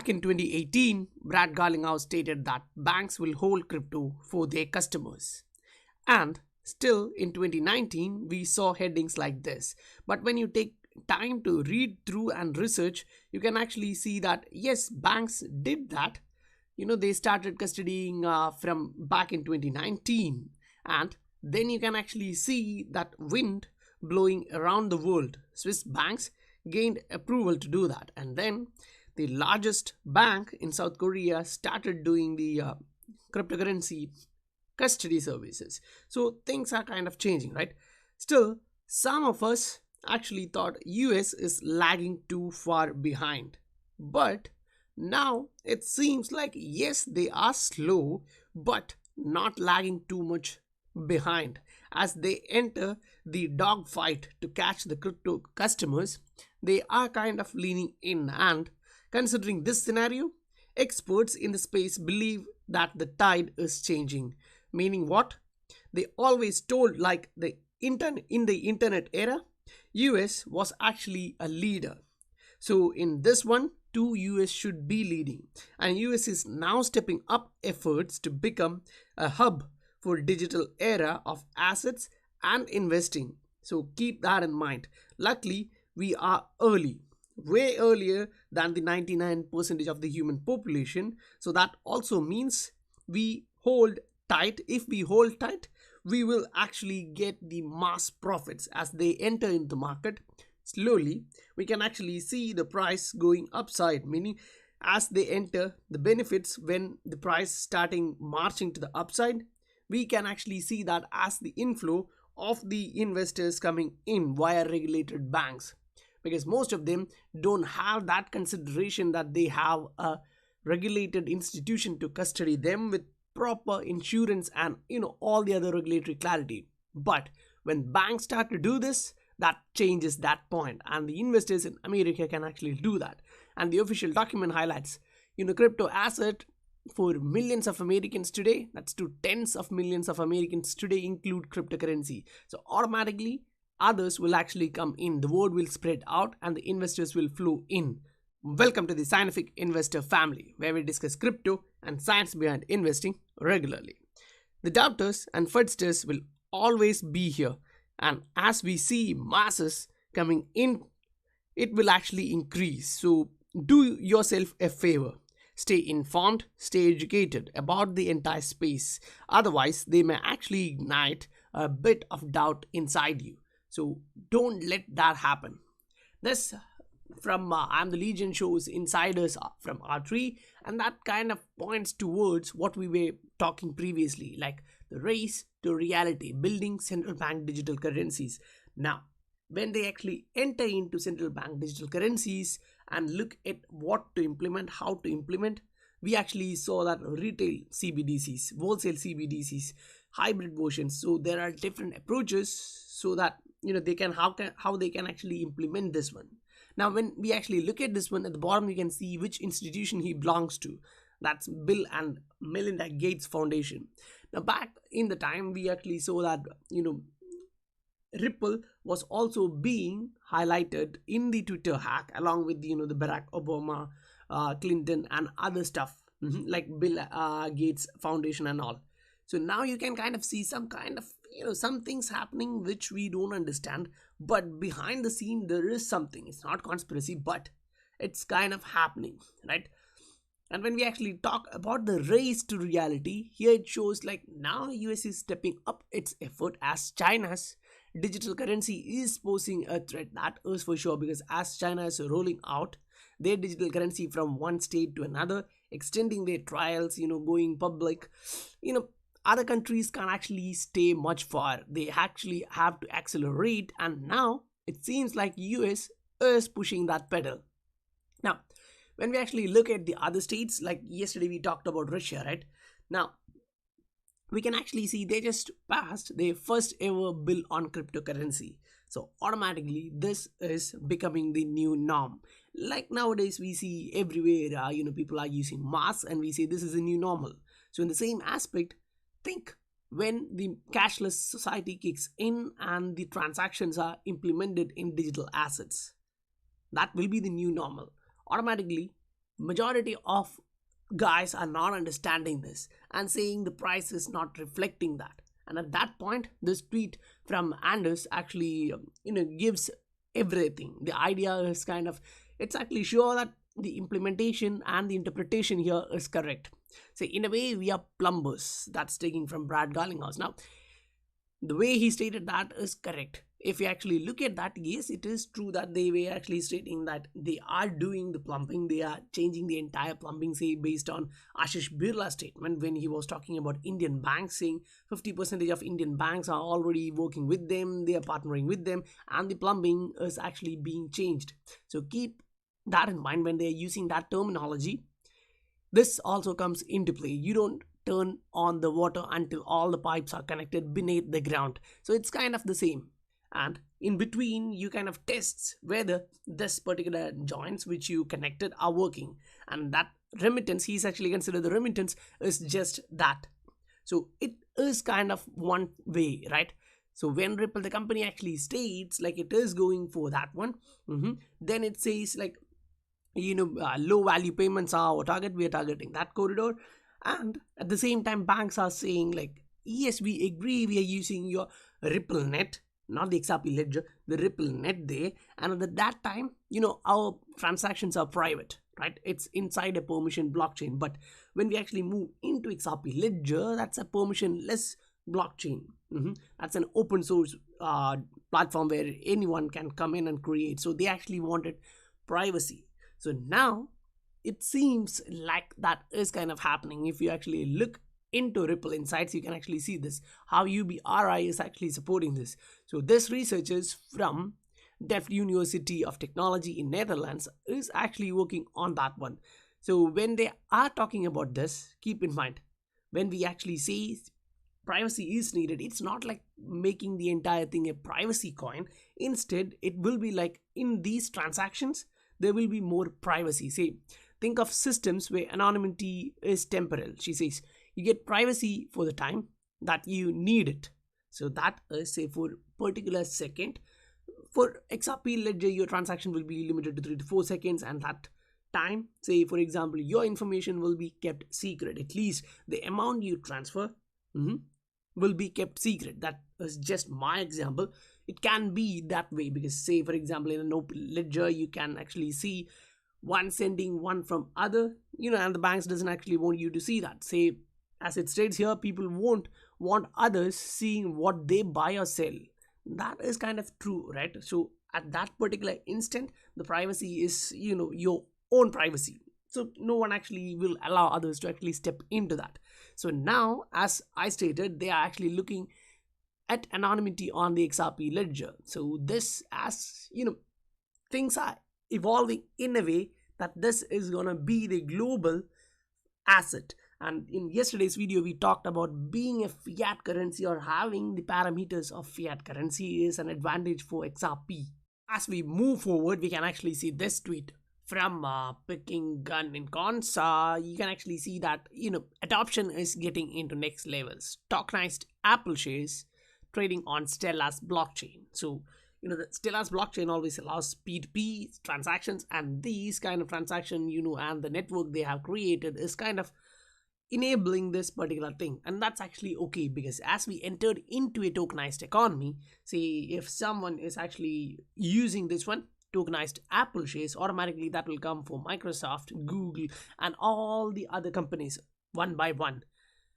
back in 2018, Brad Garlinghouse stated that banks will hold crypto for their customers. And still in 2019, we saw headings like this. But when you take time to read through and research, you can actually see that yes, banks did that. They started custodying from back in 2019, and then you can actually see that wind blowing around the world. Swiss banks gained approval to do that, and then the largest bank in South Korea started doing the cryptocurrency custody services. So things are kind of changing, right? Still, some of us actually thought US is lagging too far behind, but now it seems like yes, they are slow, but not lagging too much behind. As they enter the dogfight to catch the crypto customers, they are kind of leaning in. And considering this scenario, experts in the space believe that the tide is changing. Meaning what? They always told like in the internet era, US was actually a leader. So in this one, too, US should be leading, and US is now stepping up efforts to become a hub for digital era of assets and investing. So keep that in mind. Luckily, we are early, way earlier than the 99% of the human population. So that also means we hold tight. If we hold tight, we will actually get the mass profits as they enter into the market. Slowly, we can actually see the price going upside, meaning as they enter the benefits when the price starting marching to the upside, we can actually see that as the inflow of the investors coming in via regulated banks, because most of them don't have that consideration that they have a regulated institution to custody them with proper insurance and all the other regulatory clarity. But when banks start to do this, that changes that point, and the investors in America can actually do that. And the official document highlights crypto asset for millions of Americans today, that's to tens of millions of Americans today, include cryptocurrency. So automatically others will actually come in, the word will spread out, and the investors will flow in. Welcome to the Scientific Investor family, where we discuss crypto and science behind investing regularly. The doubters and fudsters will always be here, and as we see masses coming in, it will actually increase. So do yourself a favor, stay informed, stay educated about the entire space. Otherwise, they may actually ignite a bit of doubt inside you. So don't let that happen. This from I'm the Legion shows insiders from R3, and that kind of points towards what we were talking previously, like the race to reality, building central bank digital currencies. Now, when they actually enter into central bank digital currencies and look at what to implement, how to implement, we actually saw that retail CBDCs, wholesale CBDCs, hybrid versions. So there are different approaches so that they can how they can actually implement this one. Now, when we actually look at this one, at the bottom you can see which institution he belongs to. That's Bill and Melinda Gates Foundation. Now, back in the time, we actually saw that Ripple was also being highlighted in the Twitter hack, along with the Barack Obama, Clinton, and other stuff like Bill Gates Foundation and all. So now you can kind of see some kind of some things happening which we don't understand, but behind the scene there is something. It's not conspiracy, but it's kind of happening, right? And when we actually talk about the race to reality, here it shows like now US is stepping up its effort as China's digital currency is posing a threat. That is for sure, because as China is rolling out their digital currency from one state to another, extending their trials, going public, other countries can't actually stay much far. They actually have to accelerate, and now it seems like US is pushing that pedal. Now, when we actually look at the other states, like yesterday we talked about Russia, right? Now, we can actually see they just passed their first ever bill on cryptocurrency. So automatically this is becoming the new norm. Like nowadays we see everywhere, people are using masks, and we say this is the new normal. So in the same aspect, think when the cashless society kicks in and the transactions are implemented in digital assets, that will be the new normal. Automatically majority of guys are not understanding this and saying the price is not reflecting that. And at that point, this tweet from Anders actually gives everything. The idea is kind of, it's actually sure that the implementation and the interpretation here is correct. So in a way, we are plumbers. That's taking from Brad Garlinghouse. Now, the way he stated that is correct. If you actually look at that, yes, it is true that they were actually stating that they are doing the plumbing, they are changing the entire plumbing, say based on Ashish Birla's statement when he was talking about Indian banks, saying 50% of Indian banks are already working with them, they are partnering with them, and the plumbing is actually being changed. So keep that in mind when they are using that terminology. This also comes into play. You don't turn on the water until all the pipes are connected beneath the ground. So it's kind of the same. And in between, you kind of tests whether this particular joints which you connected are working. And that remittance, he's actually considered the remittance is just that. So it is kind of one way, right? So when Ripple, the company actually states like it is going for that one, then it says like, low value payments are our target, we are targeting that corridor. And at the same time, banks are saying like, yes, we agree, we are using your Ripple net, not the XRP ledger, the Ripple net there. And at that time, our transactions are private, right? It's inside a permission blockchain. But when we actually move into XRP ledger, that's a permissionless blockchain. That's an open source platform where anyone can come in and create. So they actually wanted privacy. So now it seems like that is kind of happening. If you actually look into Ripple Insights, you can actually see this, how UBRI is actually supporting this. So this research is from Delft University of Technology in Netherlands is actually working on that one. So when they are talking about this, keep in mind, when we actually say privacy is needed, it's not like making the entire thing a privacy coin. Instead, it will be like in these transactions, there will be more privacy. Say, think of systems where anonymity is temporal. She says, you get privacy for the time that you need it. So that is, say, for particular second. For XRP ledger, your transaction will be limited to 3 to 4 seconds, and that time, say, for example, your information will be kept secret. At least the amount you transfer will be kept secret. That is just my example. It can be that way because, say, for example, in an open ledger, you can actually see one sending one from other, and the banks doesn't actually want you to see that. Say, as it states here, people won't want others seeing what they buy or sell. That is kind of true, right? So at that particular instant, the privacy is, your own privacy. So no one actually will allow others to actually step into that. So now, as I stated, they are actually looking at anonymity on the XRP ledger. So this, as things are evolving in a way that this is gonna be the global asset. And in yesterday's video, we talked about being a fiat currency or having the parameters of fiat currency is an advantage for XRP. As we move forward, we can actually see this tweet from Picking Gun in Cons. You can actually see that adoption is getting into next levels. Tokenized Apple shares trading on Stella's blockchain. So the Stella's blockchain always allows P2P transactions, and these kind of transaction, and the network they have created is kind of enabling this particular thing. And that's actually okay, because as we entered into a tokenized economy, say if someone is actually using this one, tokenized Apple shares, automatically that will come for Microsoft, Google, and all the other companies one by one.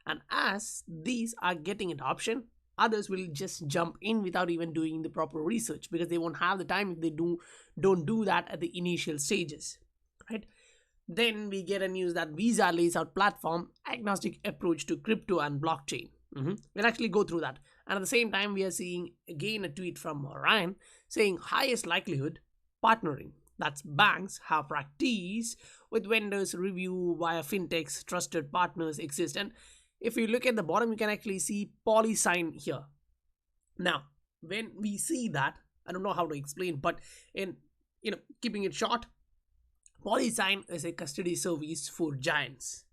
And as these are getting adoption, others will just jump in without even doing the proper research, because they won't have the time if they don't do that at the initial stages, right? Then we get a news that Visa lays out platform agnostic approach to crypto and blockchain. We'll actually go through that. And at the same time, we are seeing again a tweet from Ryan saying highest likelihood partnering. That's banks have practice with vendors, review via fintechs, trusted partners exist. And if you look at the bottom, you can actually see POLYSIGN here. Now, when we see that, I don't know how to explain, but in keeping it short, POLYSIGN is a custody service for giants.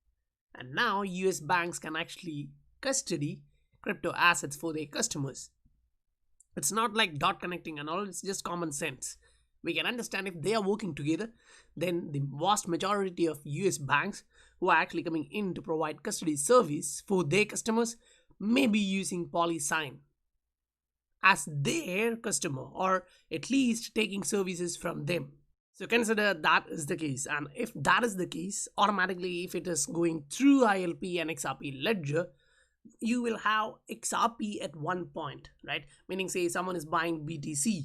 And now US banks can actually custody crypto assets for their customers. It's not like dot connecting and all, it's just common sense. We can understand if they are working together, then the vast majority of US banks who are actually coming in to provide custody service for their customers may be using POLYSIGN as their customer, or at least taking services from them. So consider that is the case, and if that is the case, automatically if it is going through ILP and XRP ledger, you will have XRP at one point, right? Meaning, say someone is buying BTC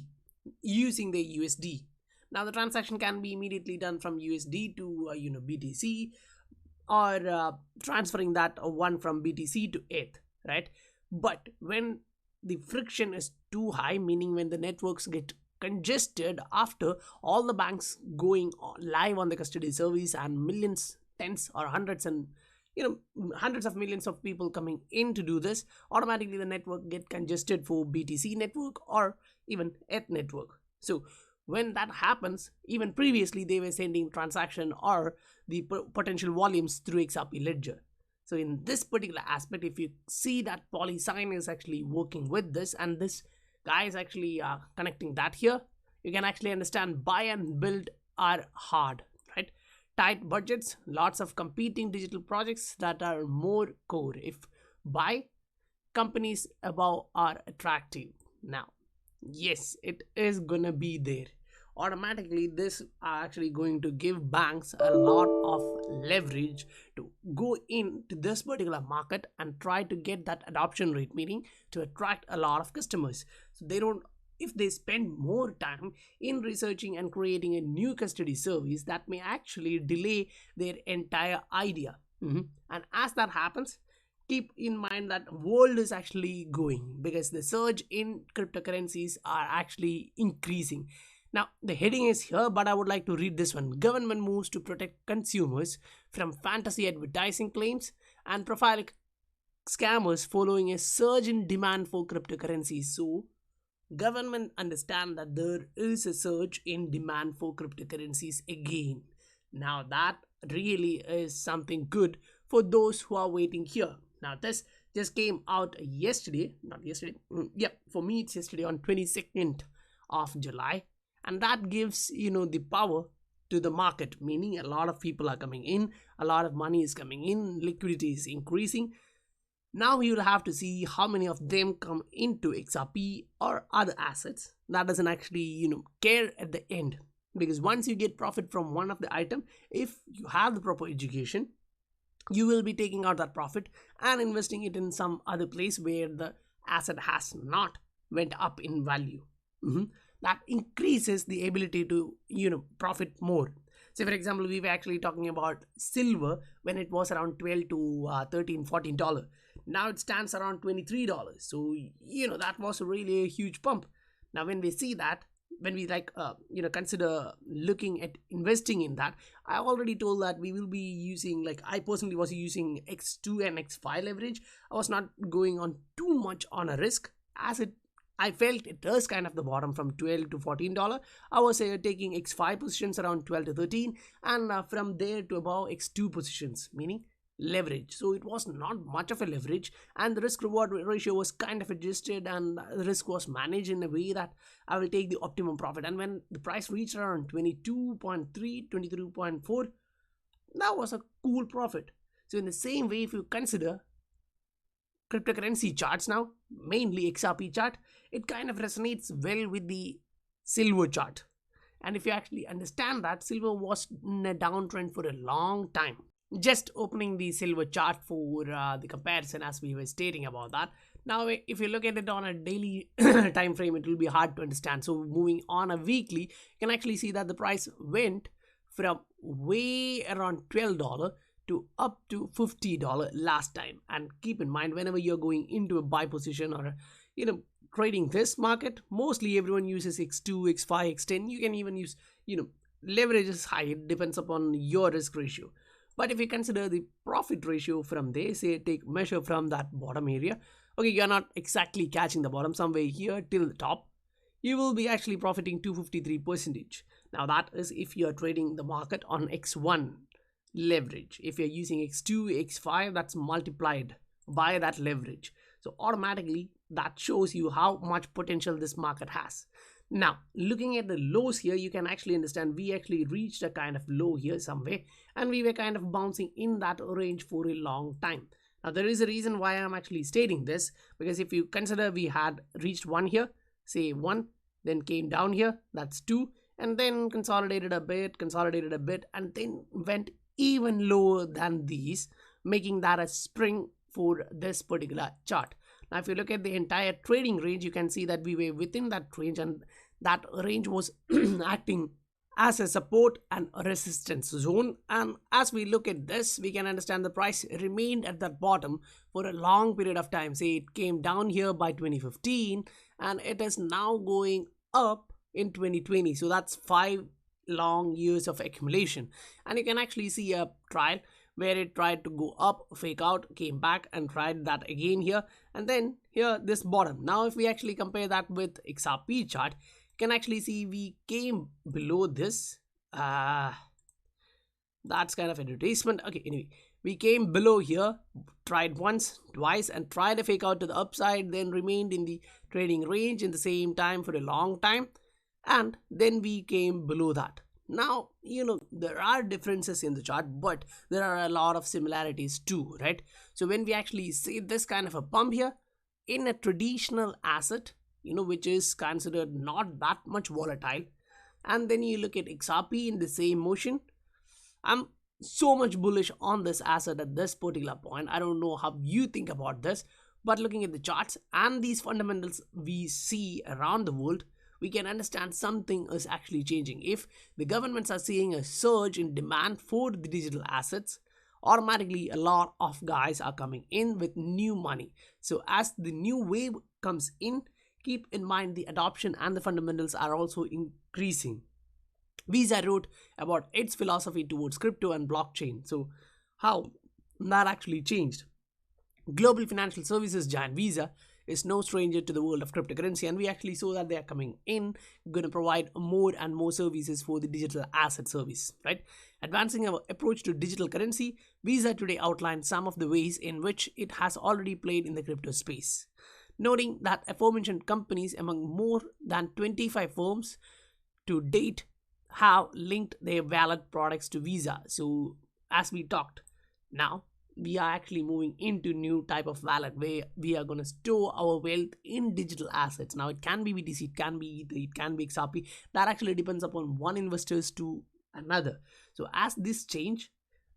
using their USD. Now the transaction can be immediately done from USD to BTC, or transferring that one from BTC to ETH, right? But when the friction is too high, meaning when the networks get congested after all the banks going live on the custody service and millions, tens or hundreds, and hundreds of millions of people coming in to do this, automatically the network get congested for BTC network or even ETH network. So when that happens, even previously they were sending transaction or the potential volumes through XRP ledger. So in this particular aspect, if you see that POLYSIGN is actually working with this, and this guy is actually connecting that here, you can actually understand buy and build are hard, right? Tight budgets, lots of competing digital projects that are more core. If buy, companies above are attractive. Now, yes, it is gonna be there. Automatically this are actually going to give banks a lot of leverage to go into this particular market and try to get that adoption rate, meaning to attract a lot of customers. So they don't, if they spend more time in researching and creating a new custody service, that may actually delay their entire idea. And as that happens, keep in mind that world is actually going, because the surge in cryptocurrencies are actually increasing. Now, the heading is here, but I would like to read this one. Government moves to protect consumers from fantasy advertising claims and profile scammers following a surge in demand for cryptocurrencies. So, government understand that there is a surge in demand for cryptocurrencies again. Now, that really is something good for those who are waiting here. Now, this just came out yesterday, not yesterday, for me it's yesterday on 22nd of July. And that gives, the power to the market, meaning a lot of people are coming in, a lot of money is coming in, liquidity is increasing. Now you'll have to see how many of them come into XRP or other assets. That doesn't actually, care at the end, because once you get profit from one of the item, if you have the proper education, you will be taking out that profit and investing it in some other place where the asset has not went up in value. That increases the ability to profit more. So for example, we were actually talking about silver when it was around 12 to $13-14. Now it stands around $23. So that was really a huge pump. Now when we see that, when we consider looking at investing in that, I already told that we will be using, I personally was using X2 and X5 leverage. I was not going on too much on a risk, as I felt it was kind of the bottom from $12 to $14. I was taking X5 positions around 12 to 13, and from there to above X2 positions, meaning leverage. So it was not much of a leverage, and the risk reward ratio was kind of adjusted, and the risk was managed in a way that I will take the optimum profit. And when the price reached around 22.3, 22.4, that was a cool profit. So in the same way, if you consider cryptocurrency charts now, mainly XRP chart, it kind of resonates well with the silver chart. And if you actually understand that silver was in a downtrend for a long time, just opening the silver chart for the comparison, as we were stating about that. Now if you look at it on a daily time frame, it will be hard to understand. So moving on a weekly, you can actually see that the price went from way around $12 to up to $50 last time. And keep in mind, whenever you're going into a buy position or trading this market, mostly everyone uses X2, X5, X10. You can even use leverage is high. It depends upon your risk ratio. But if you consider the profit ratio from there, say take measure from that bottom area, okay, you're not exactly catching the bottom, somewhere here till the top, you will be actually profiting 253%. Now that is if you're trading the market on X1 leverage. If you're using X2, X5, that's multiplied by that leverage. So automatically that shows you how much potential this market has. Now, looking at the lows here, you can actually understand we actually reached a kind of low here somewhere, and we were kind of bouncing in that range for a long time. Now, there is a reason why I'm actually stating this, because if you consider we had reached one here, say one, then came down here, that's two, and then consolidated a bit, and then went even lower than these, making that a spring for this particular chart. Now, if you look at the entire trading range, you can see that we were within that range, and that range was acting as a support and a resistance zone. And as we look at this, we can understand the price remained at that bottom for a long period of time. Say it came down here by 2015, and it is now going up in 2020. So that's 5 long years of accumulation. And you can actually see a trial where it tried to go up, fake out, came back and tried that again here, and then here this bottom. Now if we actually compare that with XRP chart, you can actually see we came below this. That's kind of advertisement. Okay, anyway, we came below here, tried once, twice, and tried a fake out to the upside, then remained in the trading range in the same time for a long time, and then we came below that. Now, there are differences in the chart, but there are a lot of similarities too, right? So when we actually see this kind of a pump here in a traditional asset, which is considered not that much volatile, and then you look at XRP in the same motion, I'm so much bullish on this asset at this particular point. I don't know how you think about this, but looking at the charts and these fundamentals we see around the world, we can understand something is actually changing. If the governments are seeing a surge in demand for the digital assets, automatically a lot of guys are coming in with new money. So as the new wave comes in, keep in mind the adoption and the fundamentals are also increasing. Visa wrote about its philosophy towards crypto and blockchain. So how that actually changed. Global financial services giant Visa is no stranger to the world of cryptocurrency, and we actually saw that they are coming in, going to provide more and more services for the digital asset service, right? Advancing our approach to digital currency, Visa today outlined some of the ways in which it has already played in the crypto space, noting that aforementioned companies among more than 25 firms to date have linked their wallet products to Visa. So as we talked, now we are actually moving into new type of wallet where we are going to store our wealth in digital assets. Now it can be BTC, it can be Ether, it can be XRP. That actually depends upon one investors to another. So as this change,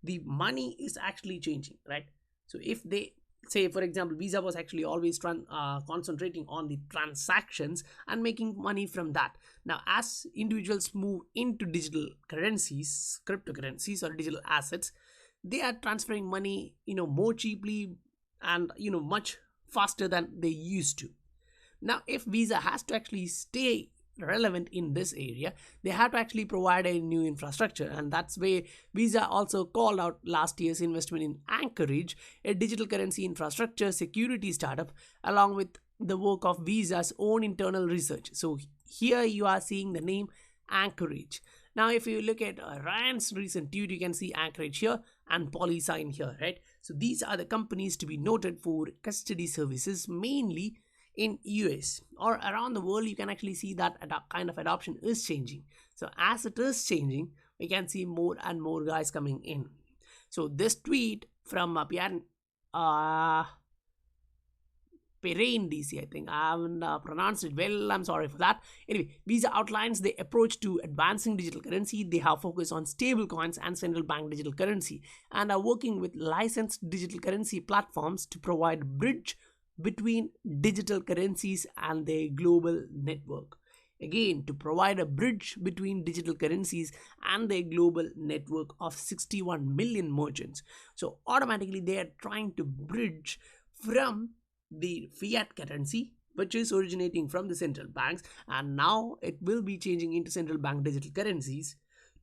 the money is actually changing, right? So if they say, for example, Visa was actually always concentrating on the transactions and making money from that. Now as individuals move into digital currencies, cryptocurrencies or digital assets, they are transferring money more cheaply and much faster than they used to. Now if Visa has to actually stay relevant in this area, they have to actually provide a new infrastructure, and that's where Visa also called out last year's investment in Anchorage, a digital currency infrastructure security startup, along with the work of Visa's own internal research. So here you are seeing the name Anchorage. Now if you look at Ryan's recent tweet, you can see Anchorage here and POLYSIGN here, right? So these are the companies to be noted for custody services, mainly in US or around the world. You can actually see that kind of adoption is changing. So as it is changing, we can see more and more guys coming in. So this tweet from Pierre Perrine DC, I think I haven't pronounced it well, I'm sorry for that. Anyway, Visa outlines the approach to advancing digital currency. They have focused on stable coins and central bank digital currency and are working with licensed digital currency platforms to provide bridge between digital currencies and their global network. Again, to provide a bridge between digital currencies and their global network of 61 million merchants. So automatically they are trying to bridge from the fiat currency, which is originating from the central banks, and now it will be changing into central bank digital currencies,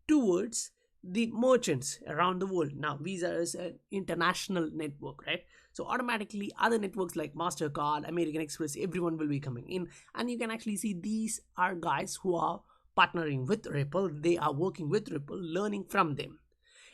towards the merchants around the world. Now Visa is an international network, right? So automatically other networks like MasterCard, American Express, everyone will be coming in, and you can actually see these are guys who are partnering with Ripple. They are working with Ripple, learning from them.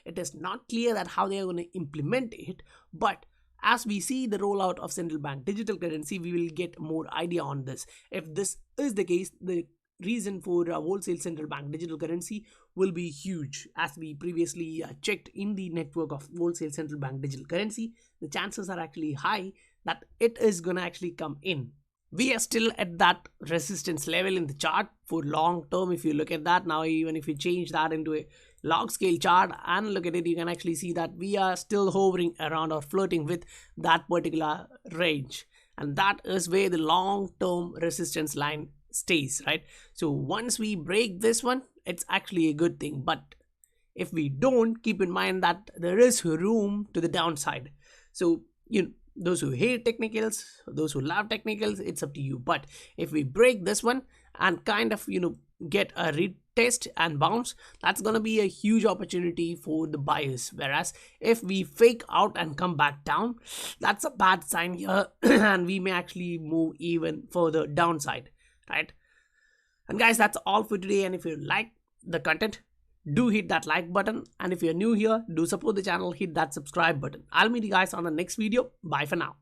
It is not clear that how they are going to implement it, but as we see the rollout of central bank digital currency, we will get more idea on this. If this is the case, the reason for wholesale central bank digital currency will be huge. As we previously checked in the network of wholesale central bank digital currency, the chances are actually high that it is going to actually come in. We are still at that resistance level in the chart for long term. If you look at that now, even if you change that into a log scale chart and look at it, you can actually see that we are still hovering around or flirting with that particular range, and that is where the long term resistance line stays, right? So once we break this one, it's actually a good thing, but if we don't, keep in mind that there is room to the downside. So those who hate technicals, those who love technicals, it's up to you. But if we break this one and kind of get a retest and bounce, that's gonna be a huge opportunity for the buyers. Whereas if we fake out and come back down, that's a bad sign here and we may actually move even further downside, right? And guys, that's all for today. And if you like the content, do hit that like button, and if you're new here, do support the channel, hit that subscribe button. I'll meet you guys on the next video. Bye for now.